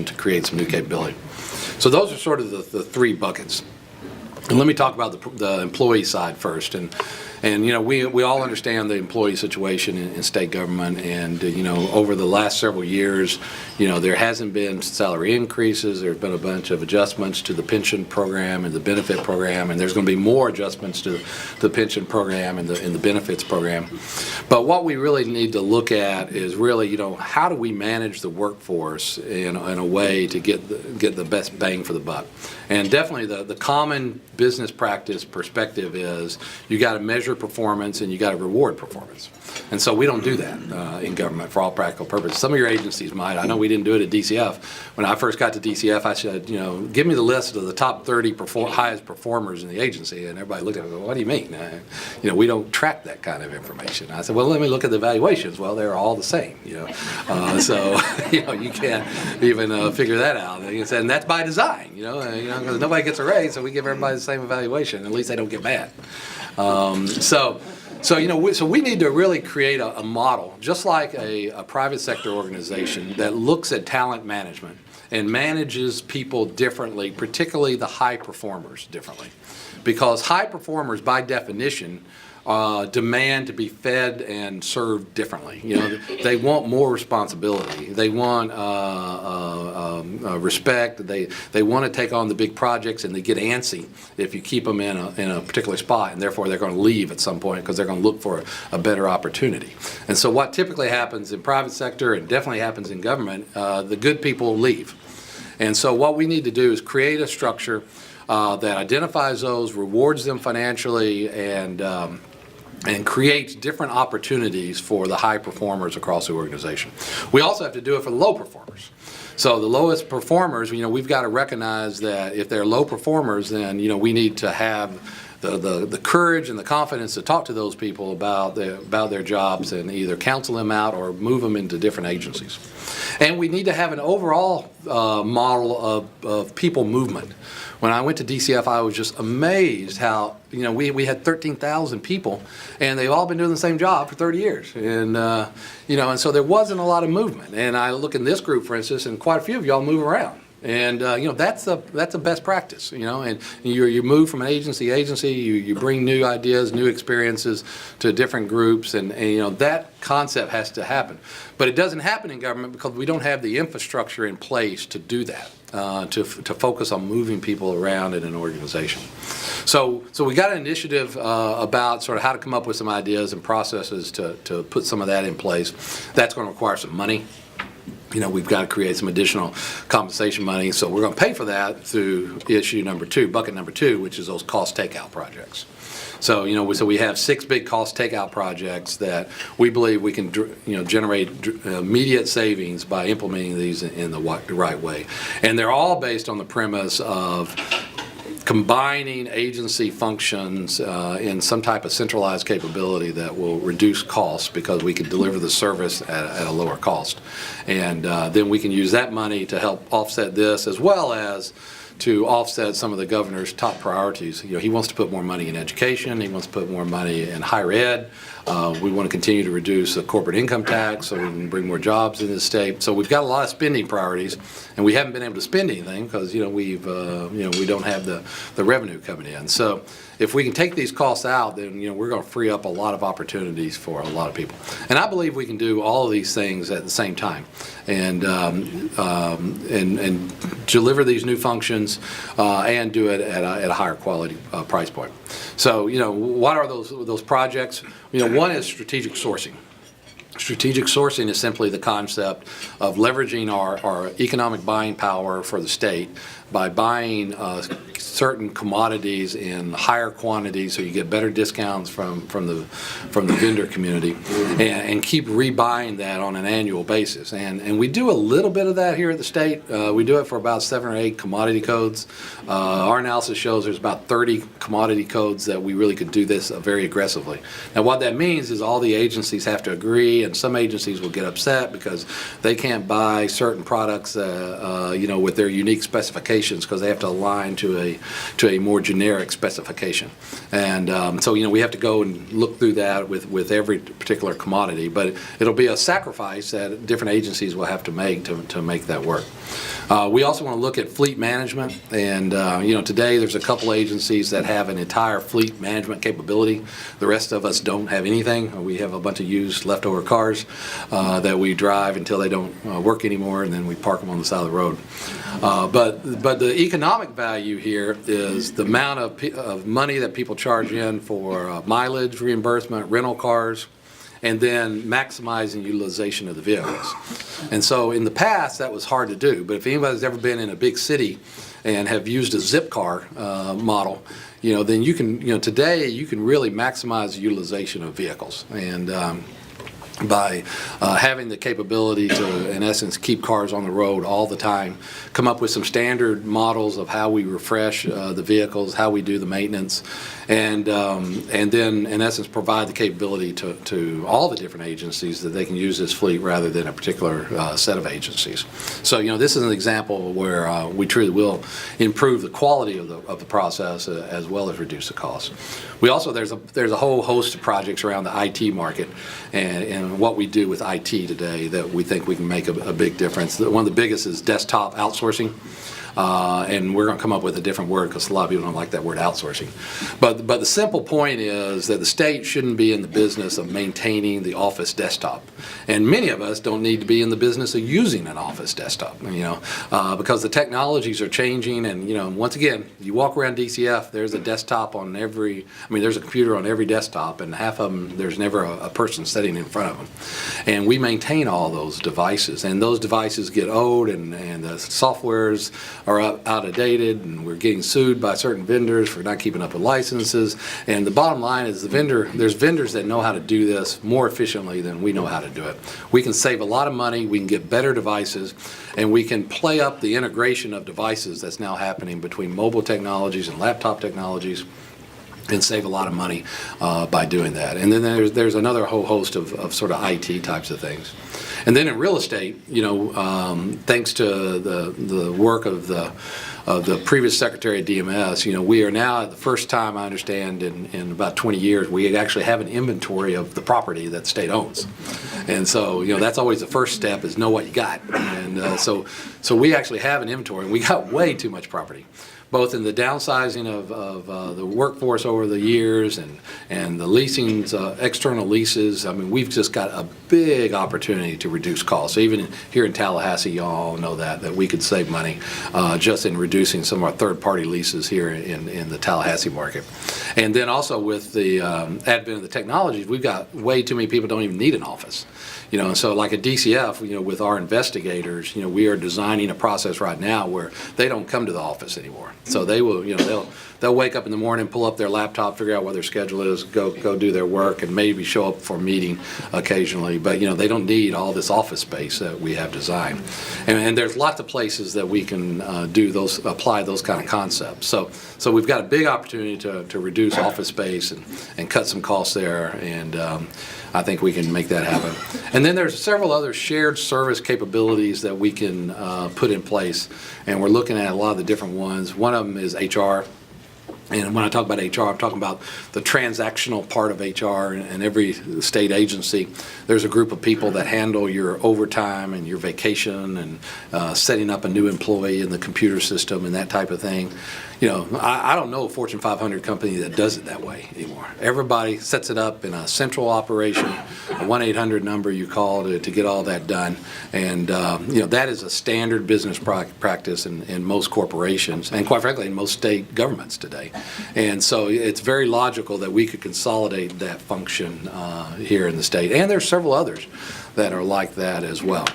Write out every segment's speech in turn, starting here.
to create some new capability. So those are sort of the three buckets. And let me talk about the employee side first. And you know, we all understand the employee situation in state government, and you know, over the last several years, you know, there hasn't been salary increases. There's been a bunch of adjustments to the pension program and the benefit program, and there's going to be more adjustments to the pension program and the benefits program. But what we really need to look at is really, you know, how do we manage the workforce in a way to get the best bang for the buck? And definitely the common business practice perspective is you got to measure performance and you got to reward performance. And so we don't do that in government for all practical purposes. Some of your agencies might. I know we didn't do it at DCF. When I first got to DCF, I said, you know, give me the list of the top 30 highest performers in the agency. And everybody looked at me and said, what do you mean? You know, we don't track that kind of information. I said, well, let me look at the evaluations. Well, they're all the same, you know. So, you know, you can't even figure that out. And that's by design, you know, because nobody gets a raise, so we give everybody the same evaluation. At least they don't get mad. So you know, so we need to really create a model, just like a private sector organization that looks at talent management and manages people differently, particularly the high performers differently. Because high performers, by definition, demand to be fed and served differently. You know, they want more responsibility. They want respect. They want to take on the big projects, and they get antsy if you keep them in a particular spot, and therefore they're going to leave at some point because they're going to look for a better opportunity. And so what typically happens in private sector, and definitely happens in government, the good people leave. And so what we need to do is create a structure that identifies those, rewards them financially, and creates different opportunities for the high performers across the organization. We also have to do it for the low performers. So the lowest performers, you know, we've got to recognize that if they're low performers, then, you know, we need to have the courage and the confidence to talk to those people about their jobs and either counsel them out or move them into different agencies. And we need to have an overall model of people movement. When I went to DCF, I was just amazed how, you know, we had 13,000 people, and they've all been doing the same job for 30 years. And, you know, and so there wasn't a lot of movement. And I look in this group, for instance, and quite a few of y'all move around. And you know, that's a best practice, you know, and you move from an agency to agency, you bring new ideas, new experiences to different groups, and you know, that concept has to happen. But it doesn't happen in government because we don't have the infrastructure in place to do that, to focus on moving people around in an organization. So we got an initiative about sort of how to come up with some ideas and processes to put some of that in place. That's going to require some money. You know, we've got to create some additional compensation money, so we're going to pay for that through issue number 2, bucket number 2, which is those cost takeout projects. So, you know, so we have 6 big cost takeout projects that we believe we can, you know, generate immediate savings by implementing these in the right way. And they're all based on the premise of combining agency functions in some type of centralized capability that will reduce costs because we can deliver the service at a lower cost. And then we can use that money to help offset this, as well as to offset some of the governor's top priorities. You know, he wants to put more money in education. He wants to put more money in higher ed. We want to continue to reduce the corporate income tax so we can bring more jobs in the state. So we've got a lot of spending priorities, and we haven't been able to spend anything because, you know, we don't have the revenue coming in. So if we can take these costs out, then, you know, we're going to free up a lot of opportunities for a lot of people. And I believe we can do all of these things at the same time, and deliver these new functions and do it at a higher quality price point. So, you know, what are those projects? You know, one is strategic sourcing. Strategic sourcing is simply the concept of leveraging our economic buying power for the state by buying certain commodities in higher quantities, so you get better discounts from the vendor community, and keep rebuying that on an annual basis. And we do a little bit of that here at the state. We do it for about 7 or 8 commodity codes. Our analysis shows there's about 30 commodity codes that we really could do this very aggressively. Now what that means is all the agencies have to agree, and some agencies will get upset because they can't buy certain products, with their unique specifications because they have to align to a more generic specification. And so we have to go and look through that with every particular commodity, but it'll be a sacrifice that different agencies will have to make to make that work. We also want to look at fleet management, and today there's a couple agencies that have an entire fleet management capability. The rest of us don't have anything. We have a bunch of used leftover cars that we drive until they don't work anymore, and then we park them on the side of the road. But the economic value here is the amount of money that people charge in for mileage reimbursement, rental cars, and then maximizing utilization of the vehicles. And so in the past, that was hard to do. But if anybody's ever been in a big city and have used a zip car model, then you can, today you can really maximize the utilization of vehicles. And by having the capability to, in essence, keep cars on the road all the time, come up with some standard models of how we refresh the vehicles, how we do the maintenance, and then, in essence, provide the capability to all the different agencies that they can use this fleet rather than a particular set of agencies. So, this is an example where we truly will improve the quality of the process as well as reduce the cost. We also, there's a whole host of projects around the IT market and what we do with IT today that we think we can make a big difference. One of the biggest is desktop outsourcing. And we're going to come up with a different word because a lot of people don't like that word outsourcing. But the simple point is that the state shouldn't be in the business of maintaining the office desktop. And many of us don't need to be in the business of using an office desktop, because the technologies are changing. And, once again, you walk around DCF, there's a desktop on there's a computer on every desktop, and half of them, there's never a person sitting in front of them. And we maintain all those devices. And those devices get old, and the softwares are out of dated, and we're getting sued by certain vendors for not keeping up with licenses. And the bottom line is there's vendors that know how to do this more efficiently than we know how to do it. We can save a lot of money, we can get better devices, and we can play up the integration of devices that's now happening between mobile technologies and laptop technologies, and save a lot of money by doing that. And then there's another whole host of sort of IT types of things. And then in real estate, thanks to the work of the previous Secretary of DMS, we are now, at the first time I understand in about 20 years, we actually have an inventory of the property that the state owns. And so, that's always the first step, is know what you got. And so we actually have an inventory, and we got way too much property, both in the downsizing of the workforce over the years and the leasings, external leases. We've just got a big opportunity to reduce costs. Even here in Tallahassee, y'all know that we could save money just in reducing some of our third-party leases here in the Tallahassee market. And then also with the advent of the technologies, we've got way too many people don't even need an office. So like at DCF, with our investigators, we are designing a process right now where they don't come to the office anymore. So they will, they'll wake up in the morning, pull up their laptop, figure out what their schedule is, go do their work, and maybe show up for a meeting occasionally. But they don't need all this office space that we have designed. And there's lots of places that we can apply those kind of concepts. So we've got a big opportunity to reduce office space and cut some costs there. And I think we can make that happen. And then there's several other shared service capabilities that we can put in place, and we're looking at a lot of the different ones. One of them is HR. And when I talk about HR, I'm talking about the transactional part of HR. And every state agency, there's a group of people that handle your overtime and your vacation and setting up a new employee in the computer system and that type of thing. I don't know a Fortune 500 company that does it that way anymore. Everybody sets it up in a central operation, a 1-800 number you call to get all that done. And, that is a standard business practice in most corporations and, quite frankly, in most state governments today. And so it's very logical that we could consolidate that function here in the state. And there's several others that are like that as well.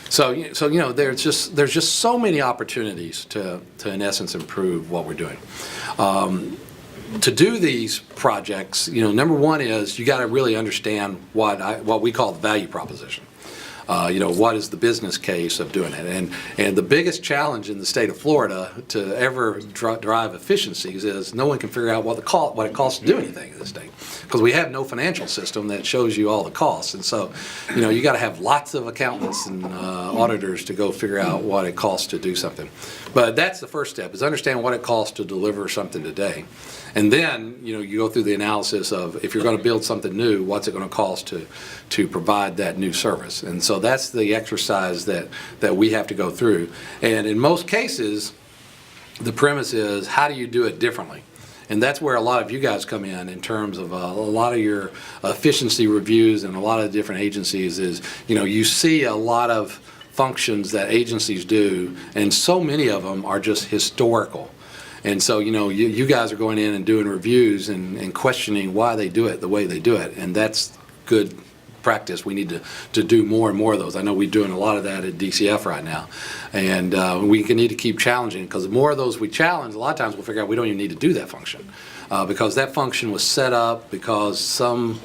So there's just so many opportunities to in essence improve what we're doing. To do these projects, number one is you got to really understand what we call the value proposition. what is the business case of doing it? And the biggest challenge in the state of Florida to ever drive efficiencies is no one can figure out what it costs to do anything in the state, because we have no financial system that shows you all the costs. And so, you got to have lots of accountants and auditors to go figure out what it costs to do something. But that's the first step, is understand what it costs to deliver something today. And then, you go through the analysis of, if you're going to build something new, what's it going to cost to provide that new service? And so that's the exercise that we have to go through. And in most cases, the premise is, how do you do it differently? And that's where a lot of you guys come in terms of a lot of your efficiency reviews and a lot of different agencies is, you see a lot of functions that agencies do, and so many of them are just historical. And so, you guys are going in and doing reviews and questioning why they do it the way they do it, and that's good practice. We need to do more and more of those. I know we're doing a lot of that at DCF right now, and we need to keep challenging, because the more of those we challenge, a lot of times we'll figure out we don't even need to do that function, because that function was set up because some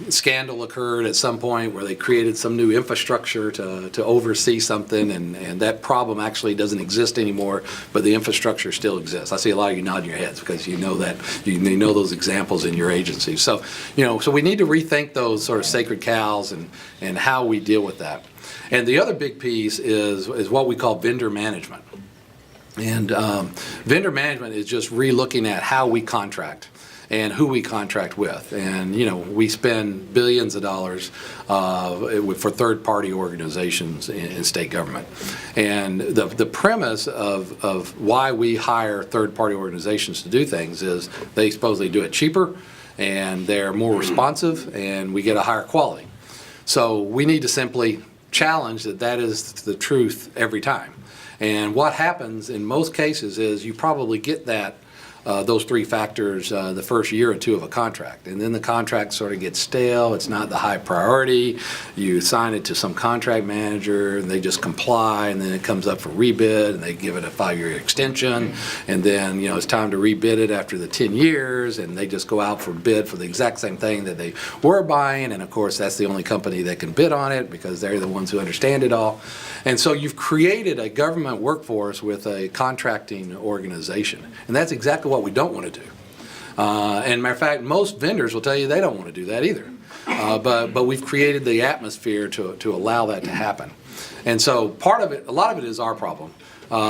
scandal occurred at some point where they created some new infrastructure to oversee something, and that problem actually doesn't exist anymore, but the infrastructure still exists. I see a lot of you nodding your heads because you know that, you know those examples in your agency. So, so we need to rethink those sort of sacred cows and how we deal with that. And the other big piece is what we call vendor management. And vendor management is just re-looking at how we contract and who we contract with. And we spend billions of dollars for third-party organizations in state government. And the premise of why we hire third-party organizations to do things is they supposedly do it cheaper, and they're more responsive, and we get a higher quality. So we need to simply challenge that is the truth every time. And what happens in most cases is you probably get those three factors the first year or two of a contract, and then the contract sort of gets stale. It's not the high priority. You sign it to some contract manager, and they just comply, and then it comes up for rebid, and they give it a 5-year extension, and then it's time to rebid it after the 10 years, and they just go out for bid for the exact same thing that they were buying, and of course that's the only company that can bid on it because they're the ones who understand it all. And so you've created a government workforce with a contracting organization, and that's exactly what we don't want to do. And matter of fact, most vendors will tell you they don't want to do that either. But we've created the atmosphere to allow that to happen. And so a lot of it is our problem,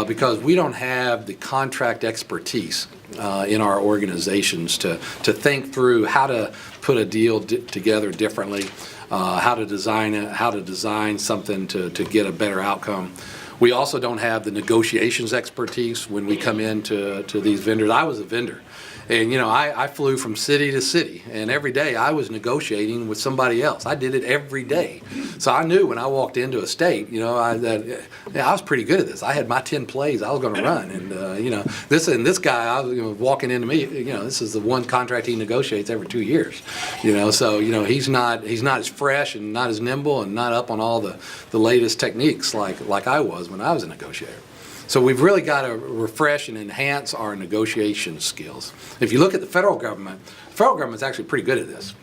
because we don't have the contract expertise in our organizations to think through how to put a deal together differently, how to design it, how to design something to get a better outcome. We also don't have the negotiations expertise when we come into these vendors. I was a vendor, and I flew from city to city, and every day I was negotiating with somebody else. I did it every day, so I knew when I walked into a state, I was pretty good at this. I had my 10 plays I was going to run, and this guy, I was walking into me. This is the one contract he negotiates every 2 years. So he's not as fresh and not as nimble and not up on all the latest techniques like I was when I was a negotiator. So we've really got to refresh and enhance our negotiation skills. If you look at the federal government's actually pretty good at this.